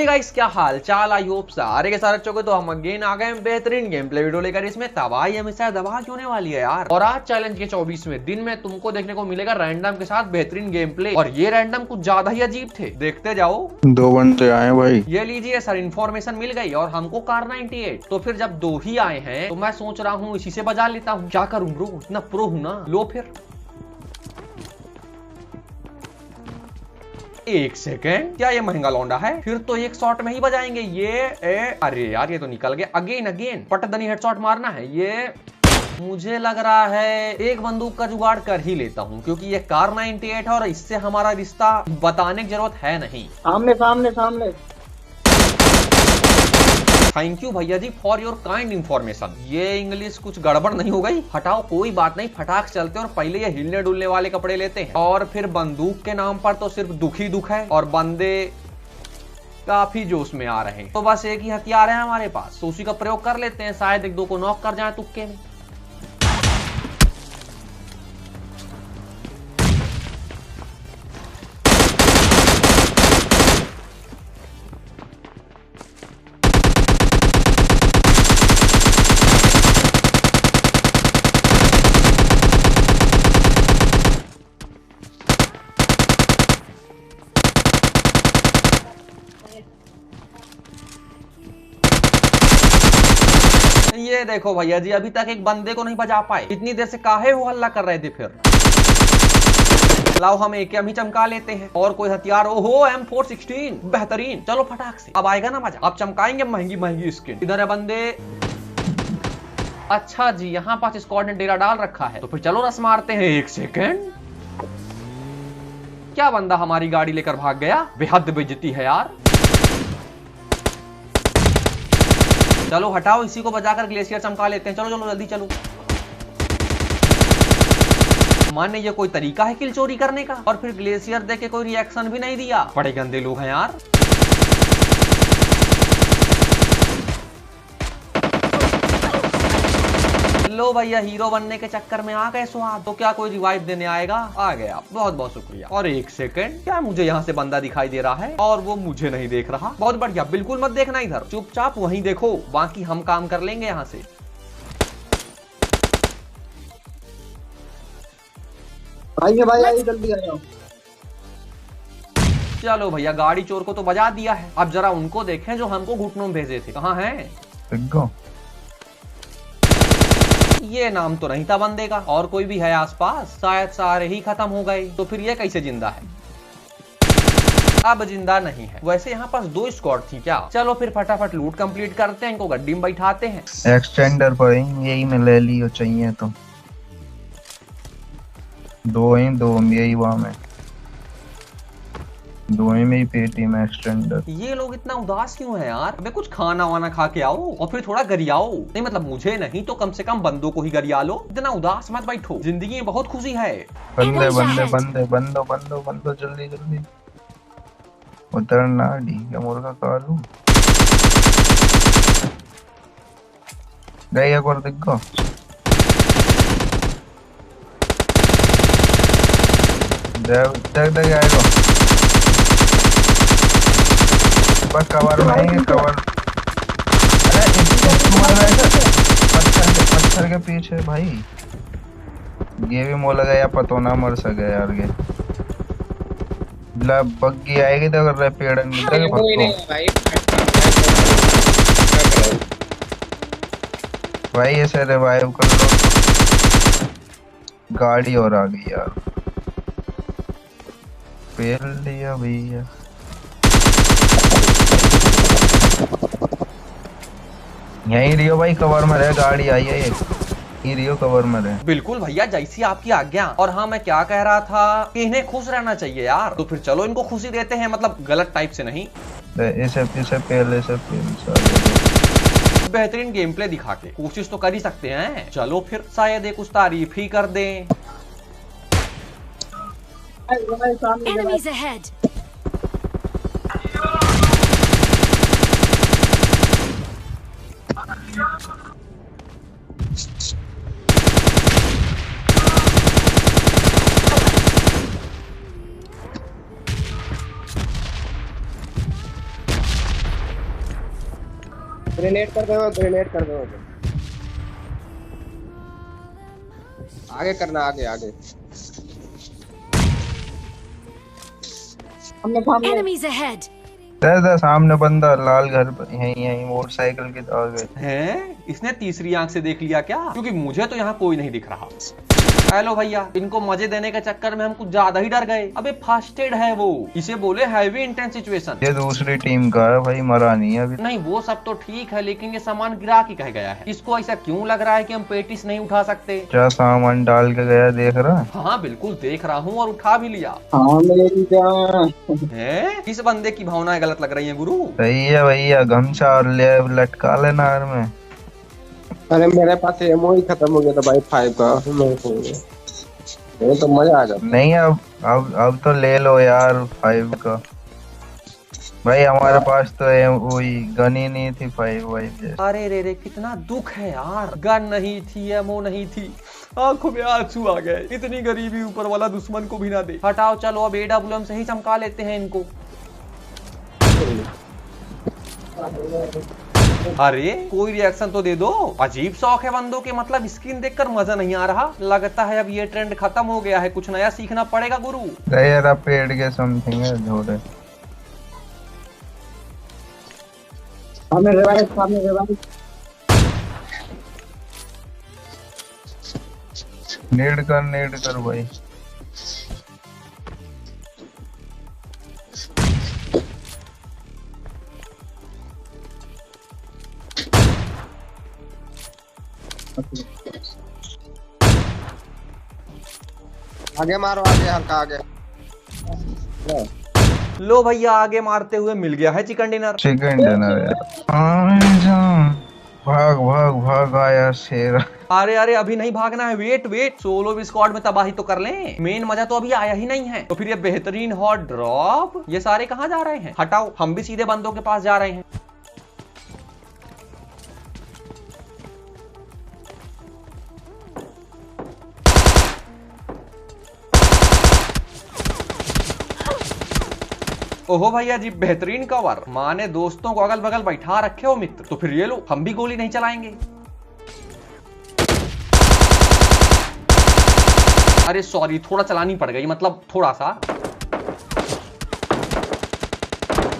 Guys, क्या हाल चाल? I hope सारे के सारे चौके तो हम अगेन आ गए बेहतरीन गेम प्ले वीडियो लेकर। इसमें तबाही हमेशा दबा क्यों होने वाली है यार। और आज चैलेंज के 24वें दिन में तुमको देखने को मिलेगा रैंडम के साथ बेहतरीन गेम प्ले, और ये रैंडम कुछ ज्यादा ही अजीब थे। देखते जाओ। 2 बंदे आए भाई। ये लीजिए सर, इन्फॉर्मेशन मिल गई और हमको कार 98। तो फिर जब 2 ही आए हैं तो मैं सोच रहा हूँ इसी से बजा लेता हूँ। क्या करूँ ब्रो, इतना प्रो हूँ ना। लो फिर 1 सेकेंड, क्या ये महंगा लौंडा है? फिर तो एक शॉट में ही बजाएंगे ये। अरे यार, ये तो निकल गया। अगेन अगेन पटदनी हेडशॉट मारना है ये। मुझे लग रहा है एक बंदूक का जुगाड़ कर ही लेता हूँ, क्योंकि ये कार 98 है और इससे हमारा रिश्ता बताने की जरूरत है नहीं। सामने सामने सामने। थैंक यू भैया जी फॉर योर काइंड इन्फॉर्मेशन। ये इंग्लिश कुछ गड़बड़ नहीं हो गई? हटाओ, कोई बात नहीं, फटाक चलते हैं और पहले ये हिलने डुलने वाले कपड़े लेते हैं। और फिर बंदूक के नाम पर तो सिर्फ दुख ही दुख है, और बंदे काफी जोश में आ रहे हैं। तो बस एक ही हथियार है हमारे पास, तो उसी का प्रयोग कर लेते हैं। शायद 1-2 को नॉक कर जाए तुक्के में। ये देखो भैया जी, अभी तक एक बंदे को नहीं बजा पाए। इतनी देर से काहे हो हल्ला कर रहे थे? फिर लाओ हम AKM ही चमका लेते हैं। और कोई हथियार? ओहो M416 बेहतरीन। चलो फटाक से, अब आएगा ना मजा। अब चमकाएंगे महंगी महंगी स्किन। इधर है बंदे। अच्छा जी, यहाँ पास स्क्वाड ने डेरा डाल रखा है, तो फिर चलो रस मारते हैं। 1 सेकेंड, क्या बंदा हमारी गाड़ी लेकर भाग गया? बेहद बेइज्जती है यार। चलो हटाओ, इसी को बजाकर ग्लेशियर चमका लेते हैं। चलो चलो जल्दी चलो। माने ये कोई तरीका है किल चोरी करने का? और फिर ग्लेशियर देके कोई रिएक्शन भी नहीं दिया। बड़े गंदे लोग हैं यार। लो भैया, हीरो बनने के चक्कर में आ गए स्वाद। तो क्या कोई रिवाइव देने आएगा? आ गया, बहुत बहुत शुक्रिया। और 1 सेकेंड, क्या मुझे यहाँ से बंदा दिखाई दे रहा है और वो मुझे नहीं देख रहा? बहुत बढ़िया, बिल्कुल मत देखना इधर, चुपचाप वहीं देखो, बाकी हम काम कर लेंगे यहाँ से। भाई आइए जल्दी आ जाओ। चलो भैया, गाड़ी चोर को तो बजा दिया है। अब जरा उनको देखें जो हमको घुटनों में भेजे थे। कहाँ हैं? ये नाम तो नहीं था बंदे का। और कोई भी है आसपास? शायद सारे ही खत्म हो गए। तो फिर ये कैसे जिंदा है? अब जिंदा नहीं है। वैसे यहाँ पास 2 स्क्वाड थी क्या? चलो फिर फटाफट लूट कंप्लीट करते हैं, इनको गड्डी में बैठाते हैं। एक्सटेंडर पर यही में ले लियो चाहिए तो। 2 ही 2 यही वहां में 2 ही में ही पेटी में एक्सटेंडर। ये लोग इतना उदास क्यों है यार? अबे कुछ खाना वाना खा के आओ और फिर थोड़ा गरियाओ। नहीं मतलब मुझे नहीं तो कम से कम बंदों को ही गरिया लो। इतना उदास मत बैठो, जिंदगी में बहुत खुशी है। बंदे बंदे बंदे बंदो बंदो बंदो, जल्दी जल्दी उतरना। डी क्या मुर्गा कालू गई एक और देखो। देख आएगा बस कवर में आएंगे। कवर पत्थर के पीछे भाई। ये भी मोला गया, पतो ना मर सके यार। ये बग्गी आएगी तो अगर पेड़ भाई ऐसे रिवाइव कर लो। गाड़ी और आ गई यार, पेल लिया भैया। यही रियो भाई, कवर में रहे। गाड़ी आई है ये रियो, कवर में रहे। बिल्कुल भैया, जैसी आपकी आज्ञा। और हाँ, मैं क्या कह रहा था कि इन्हें खुश रहना चाहिए यार। तो फिर चलो इनको खुशी देते हैं, मतलब गलत टाइप से नहीं। इसे पहले से बेहतरीन गेम प्ले दिखा के कोशिश तो कर ही सकते हैं। चलो फिर शायद कुछ तारीफ ही कर दें। Enemies ahead. ग्रेनेड कर दो, ग्रेनेड कर दो। आगे करना, आगे आगे। सामने सामने Enemies ahead! दादा सामने बंदा लाल घर पर, यहीं यहीं मोटरसाइकिल के आगे। हैं? इसने तीसरी आंख से देख लिया क्या? क्योंकि मुझे तो यहाँ कोई नहीं दिख रहा। हेलो भैया, इनको मजे देने के चक्कर में हम कुछ ज्यादा ही डर गए। अबे फर्स्ट एड है वो, इसे बोले हैवी इंटेंस सिचुएशन। ये दूसरी टीम का है भाई, मरा नहीं है अभी। नहीं वो सब तो ठीक है, लेकिन ये सामान गिरा के कह गया है। इसको ऐसा क्यों लग रहा है कि हम पेटिस नहीं उठा सकते? क्या सामान डाल के गया देख रहा है? हाँ बिल्कुल देख रहा हूँ, और उठा भी लिया हाँ मेरी जान। है। इस बंदे की भावनाएं गलत लग रही हैं गुरु। सही है भैया, गमछा और ले लटका लेना घर में। अरे मेरे पास एमओ ही खत्म हो गया था भाई 5 का। ये तो मजा आ जाता। नहीं अब तो ले लो यार 5 का। भाई हमारे पास तो वही गन ही नहीं थी 5 भाई। अरे रे कितना दुख है यार, गन नहीं थी, एमओ नहीं थी, आंखों में आंसू आ गए। इतनी गरीबी ऊपर वाला दुश्मन को भी ना दे। हटाओ चलो, अब एडब्ल्यूएम से ही चमका लेते हैं इनको। अरे कोई रिएक्शन तो दे दो। अजीब शौक है बंदों के, मतलब स्किन देखकर मजा नहीं आ रहा। लगता है अब ये ट्रेंड खत्म हो गया है, कुछ नया सीखना पड़ेगा गुरु। यार पेड़ के समथिंग है झोड़े। सामने रिवाइव, सामने रिवाइव। नेड कर भाई। आगे मारो, आगे हल्का आगे। लो भैया, आगे मारते हुए मिल गया है चिकन डिनर। चिकन डिनर यार। भाग भाग भाग आया शेर। अरे अभी नहीं भागना है, वेट। सोलो स्क्वाड में तबाही तो कर लें। मेन मजा तो अभी आया ही नहीं है। तो फिर ये बेहतरीन हॉट ड्रॉप, ये सारे कहाँ जा रहे हैं? हटाओ, हम भी सीधे बंदों के पास जा रहे हैं। ओहो भैया जी, बेहतरीन कवर। माने दोस्तों को अगल बगल बैठा रखे हो मित्र। तो फिर ये लो, हम भी गोली नहीं चलाएंगे। अरे सॉरी, थोड़ा चलानी पड़ गई, मतलब थोड़ा सा।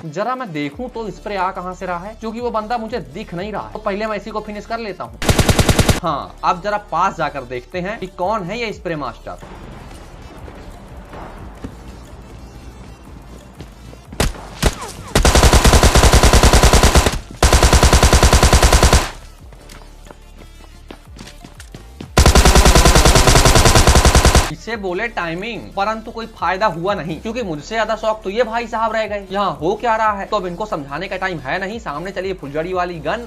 जरा मैं देखूं तो स्प्रे आ कहां से रहा है, क्योंकि वो बंदा मुझे दिख नहीं रहा है। तो पहले मैं इसी को फिनिश कर लेता हूं। हाँ, अब जरा पास जाकर देखते हैं कि कौन है ये स्प्रे मास्टर। इसे बोले टाइमिंग, परंतु कोई फायदा हुआ नहीं, क्योंकि मुझसे ज्यादा शौक तो ये भाई साहब रह गए। यहाँ हो क्या रहा है, तो अब इनको समझाने का टाइम है नहीं। सामने चलिए फुलझड़ी वाली गन,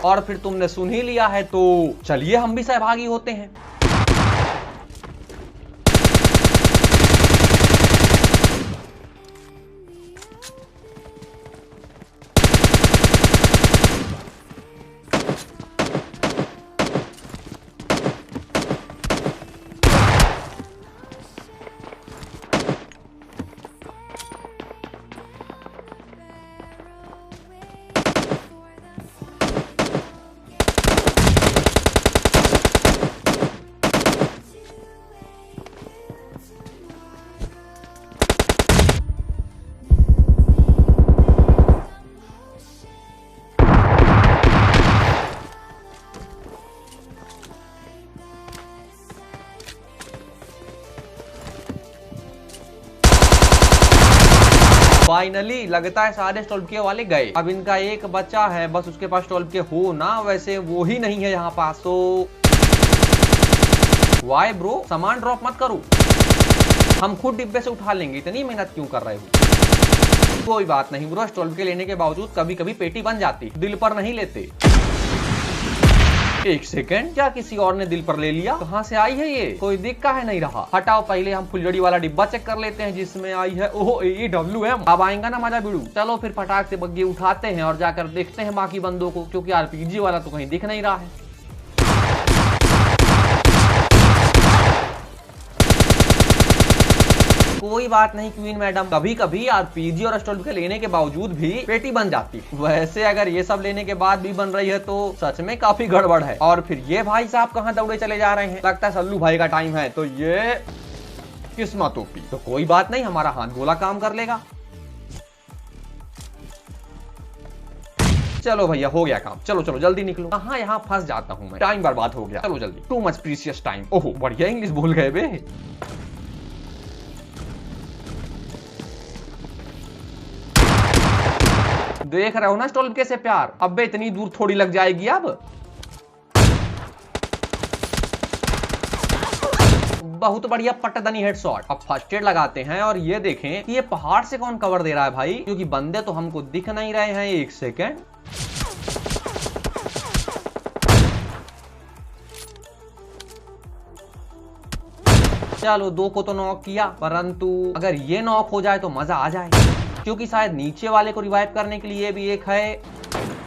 और फिर तुमने सुन ही लिया है, तो चलिए हम भी सहभागी होते हैं। फाइनली लगता है सारे 12 के वाले गए। अब इनका एक बच्चा है, बस उसके पास 12 के हो ना। वैसे वो ही नहीं है यहाँ पास, तो वाई ब्रो, सामान ड्रॉप मत करो, हम खुद डिब्बे से उठा लेंगे। इतनी मेहनत क्यों कर रहे हो? कोई बात नहीं ब्रो, 12 के लेने के बावजूद कभी कभी पेटी बन जाती, दिल पर नहीं लेते। एक सेकेंड, क्या किसी और ने दिल पर ले लिया? कहाँ से आई है ये? कोई दिख का है नहीं रहा। हटाओ, पहले हम फुलझड़ी वाला डिब्बा चेक कर लेते हैं जिसमें आई है। ओहो, AWM। अब आएगा ना मजा बिड़ू। चलो फिर फटाक से बग्गी उठाते हैं और जाकर देखते हैं बाकी बंदों को, क्योंकि RPG वाला तो कहीं दिख नहीं रहा है। कोई बात नहीं क्वीन मैडम, कभी कभी आरपीजी और स्टोल के लेने के बावजूद भी पेटी बन जाती है। वैसे अगर ये सब लेने के बाद भी बन रही है तो सच में काफी गड़बड़ है। और फिर ये भाई साहब कहाँ दौड़े चले जा रहे हैं, लगता है सल्लू भाई का टाइम है। तो ये किस्मत ओपी। तो कोई बात नहीं, हमारा हाथ गोला काम कर लेगा। चलो भैया हो गया काम, चलो चलो जल्दी निकलो। कहाँ यहाँ फंस जाता हूँ मैं, टाइम बर्बाद हो गया। चलो जल्दी, टू मच प्रीशियस टाइम। ओहो बढ़िया इंग्लिश भूल गए बे। देख रहे हो ना स्टॉल कैसे प्यार, अबे इतनी दूर थोड़ी लग जाएगी अब। बहुत बढ़िया पट्टदनी हेडशॉट। अब फर्स्ट एड लगाते हैं और ये देखें कि ये पहाड़ से कौन कवर दे रहा है भाई, क्योंकि बंदे तो हमको दिख नहीं रहे हैं। एक सेकेंड, चलो दो को तो नॉक किया, परंतु अगर ये नॉक हो जाए तो मजा आ जाए, क्योंकि शायद नीचे वाले को रिवाइव करने के लिए भी एक है।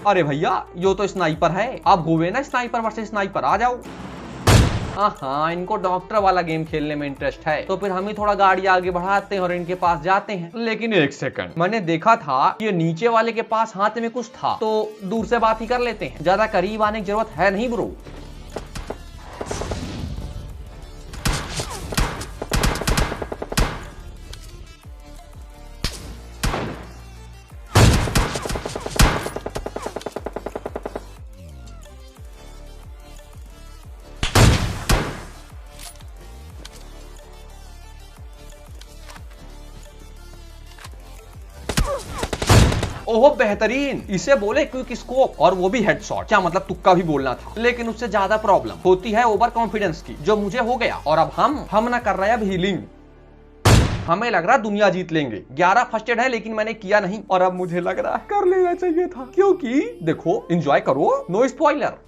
अरे भैया यो तो स्नाइपर है। अब हुए ना स्नाइपर वर्सेस स्नाइपर, आ जाओ। हाँ, इनको डॉक्टर वाला गेम खेलने में इंटरेस्ट है, तो फिर हम ही थोड़ा गाड़ी आगे बढ़ाते हैं और इनके पास जाते हैं। लेकिन एक सेकंड, मैंने देखा था कि ये नीचे वाले के पास हाथ में कुछ था, तो दूर से बात ही कर लेते हैं, ज्यादा करीब आने की जरूरत है नहीं ब्रो। ओहो बेहतरीन, इसे बोले क्विक स्कोप, और वो भी हेडशॉट। क्या मतलब तुक्का भी बोलना था, लेकिन उससे ज्यादा प्रॉब्लम होती है ओवर कॉन्फिडेंस की, जो मुझे हो गया। और अब हम ना कर रहे हैं अब हीलिंग। हमें लग रहा दुनिया जीत लेंगे। 11 फर्स्ट एड है लेकिन मैंने किया नहीं, और अब मुझे लग रहा है कर लेना चाहिए था, क्योंकि देखो एंजॉय करो, नो स्पॉइलर।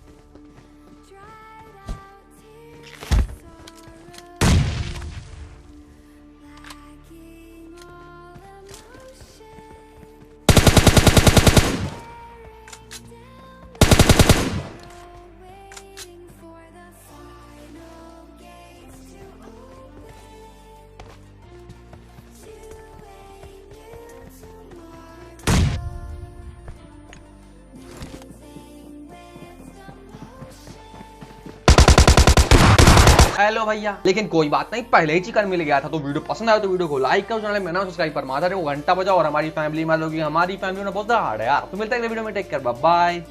हेलो भैया, लेकिन कोई बात नहीं, पहले ही चिकन मिल गया था। तो वीडियो पसंद आया तो वीडियो को लाइक करो, चैनल में ना सब्सक्राइब पर माता रहे, वो घंटा बजाओ और हमारी फैमिली में लोग, हमारी फैमिली में बहुत हार्ड है यार। तो मिलता है अगले वीडियो में, टेक केयर, बाय बाय।